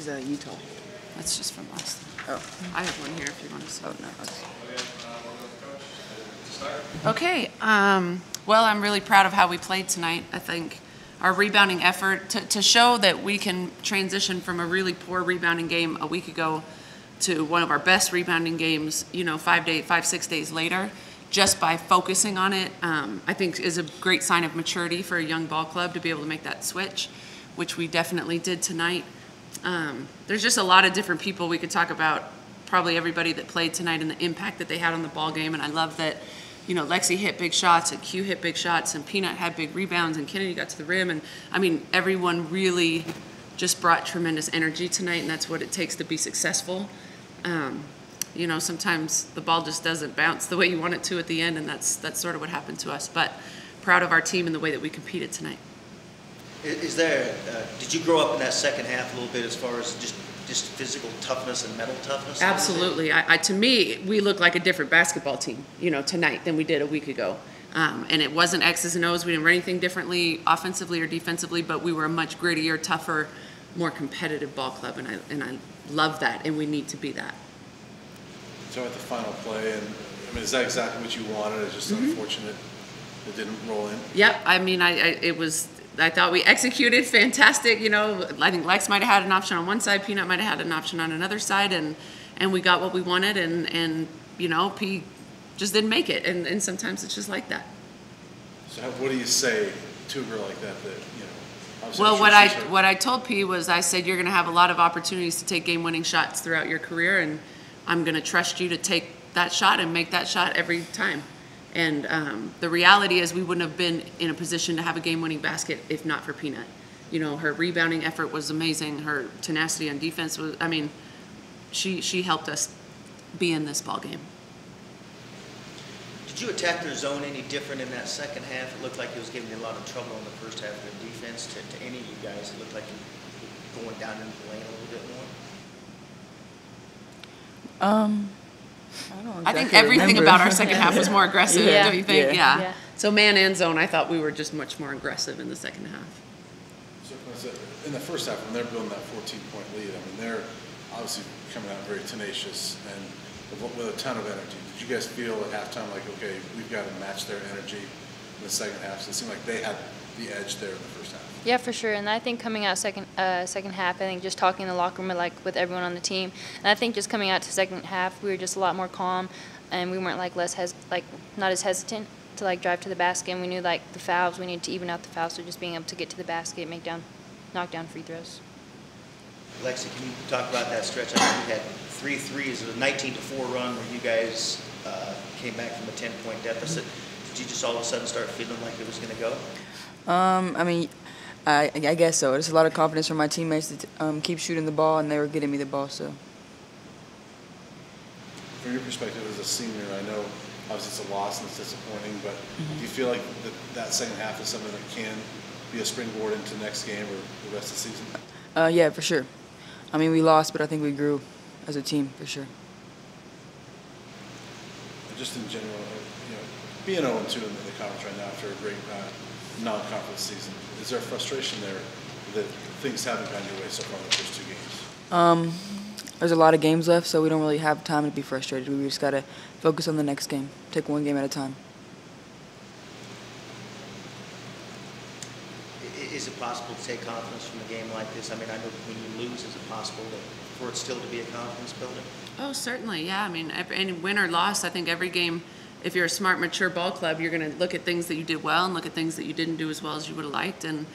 is Utah. That's just from last time. Oh. I have one here if you want to see. Oh, no. Okay. Well, I'm really proud of how we played tonight. I think our rebounding effort, to show that we can transition from a really poor rebounding game a week ago to one of our best rebounding games, 6 days later, just by focusing on it, I think is a great sign of maturity for a young ball club to be able to make that switch, which we definitely did tonight. There's just a lot of different people we could talk about, probably everybody that played tonight and the impact that they had on the ball game, and I love that Lexi hit big shots and Q hit big shots and Peanut had big rebounds and Kennedy got to the rim, and I mean everyone really just brought tremendous energy tonight, and that's what it takes to be successful. Sometimes the ball just doesn't bounce the way you want it to at the end, and that's sort of what happened to us. But proud of our team and the way that we competed tonight. Did you grow up in that second half a little bit as far as just physical toughness and mental toughness? Absolutely. To me, we look like a different basketball team, tonight than we did a week ago. And it wasn't X's and O's. We didn't run anything differently offensively or defensively, but we were a much grittier, tougher, more competitive ball club, and I love that, and we need to be that. So at the final play, and is that exactly what you wanted? It's just unfortunate it didn't roll in. Yep. I thought we executed fantastic. I think Lex might have had an option on one side, Peanut might have had an option on another side, and we got what we wanted, and P just didn't make it, and sometimes it's just like that. So what do you say to a girl like that? Well, what I told P was, I said, you're going to have a lot of opportunities to take game-winning shots throughout your career, and I'm going to trust you to take that shot and make that shot every time. And the reality is we wouldn't have been in a position to have a game-winning basket if not for Peanut. Her rebounding effort was amazing. Her tenacity on defense was, she helped us be in this ball game. Did you attack their zone any different in that second half? It looked like it was giving you a lot of trouble in the first half of the defense. To any of you guys, it looked like you were going down into the lane a little bit more. I think everything about our second half was more aggressive, don't you think? Yeah. So man and zone, I thought we were just much more aggressive in the second half. So in the first half, when they're building that 14-point lead, they're obviously coming out very tenacious and with a ton of energy. Did you guys feel at halftime like, okay, we've got to match their energy in the second half? So it seemed like they had the edge there in the first half. Yeah, for sure. And I think coming out second half, I think just talking in the locker room with everyone on the team, and I think just coming out to second half, we were just a lot more calm, and we weren't not as hesitant to drive to the basket. And we knew the fouls, we needed to even out the fouls, so just being able to get to the basket, knock down free throws. Lexi, can you talk about that stretch? I know you had 3 threes. It was a 19-4 run where you guys came back from a 10-point deficit. Did you just all of a sudden start feeling like it was going to go? I guess so. There's a lot of confidence from my teammates to keep shooting the ball, and they were getting me the ball. So, from your perspective as a senior, I know obviously it's a loss and it's disappointing, but do you feel like that second half is something that can be a springboard into the next game or the rest of the season? Yeah, for sure. We lost, but I think we grew as a team for sure. Just in general, being 0-2 in the conference right now after a great non-conference season, is there frustration there that things haven't gone your way so far in the first 2 games? There's a lot of games left, so we don't really have time to be frustrated. We just got to focus on the next game, take one game at a time. Is it possible to take confidence from a game like this? I know when you lose, is it possible for it still to be a confidence builder? Oh, certainly, yeah. Any win or loss, I think every game, if you're a smart, mature ball club, you're going to look at things that you did well and look at things that you didn't do as well as you would have liked and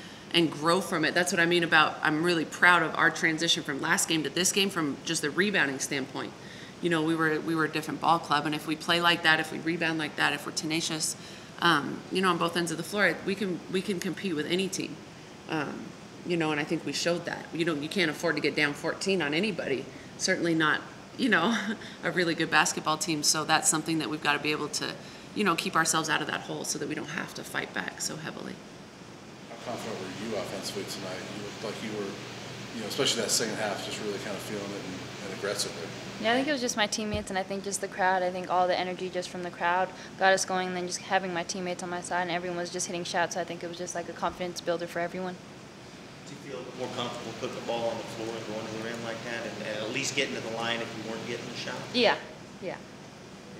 grow from it. That's what I mean about I'm really proud of our transition from last game to this game from just the rebounding standpoint. We were a different ball club, and if we play like that, if we rebound like that, if we're tenacious, on both ends of the floor, we can compete with any team. And I think we showed that. You can't afford to get down 14 on anybody. Certainly not, a really good basketball team. So that's something that we've got to be able to, keep ourselves out of that hole so that we don't have to fight back so heavily. How confident were you offensively tonight? You looked like you were, especially that second half, just really kind of feeling it and aggressive there. Yeah, I think it was just my teammates, and I think just the crowd. I think all the energy just from the crowd got us going, and then just having my teammates on my side, and everyone was just hitting shots. So I think it was just like a confidence builder for everyone. Do you feel more comfortable putting the ball on the floor and going to the rim like that, and at least getting to the line if you weren't getting the shot? Yeah, yeah.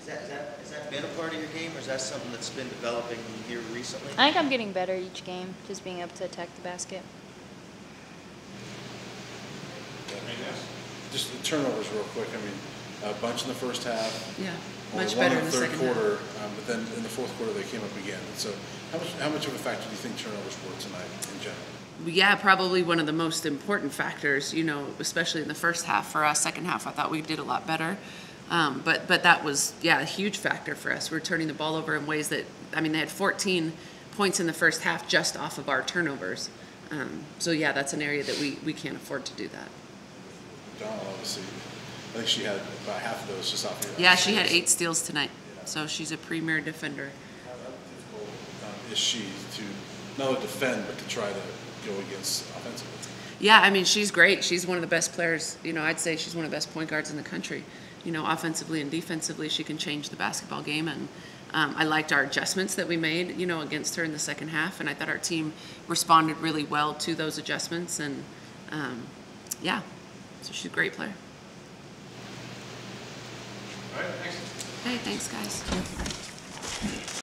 Has that been a part of your game, or is that something that's been developing here recently? I think I'm getting better each game, just being able to attack the basket. Just the turnovers real quick. I mean, a bunch in the first half. Yeah, Only much one better in in the the third second half. quarter, but then in the fourth quarter they came up again. And so how much of a factor do you think turnovers were tonight in general? Yeah, probably one of the most important factors, you know, especially in the first half for us. Second half, I thought we did a lot better. But that was, yeah, a huge factor for us. We're turning the ball over in ways that, I mean, they had 14 points in the first half just off of our turnovers. So, yeah, that's an area that we can't afford to do that. Donald, obviously, I think she had about half of those just off your. Yeah, she had 8 steals tonight. So she's a premier defender. How difficult is she to not only defend, but to try to go against offensively? Yeah, I mean, she's great. She's one of the best players. You know, I'd say she's one of the best point guards in the country. You know, offensively and defensively, she can change the basketball game. And I liked our adjustments that we made, you know, against her in the second half. And I thought our team responded really well to those adjustments. And, yeah, so she's a great player. All right, thanks. Hey, thanks, guys.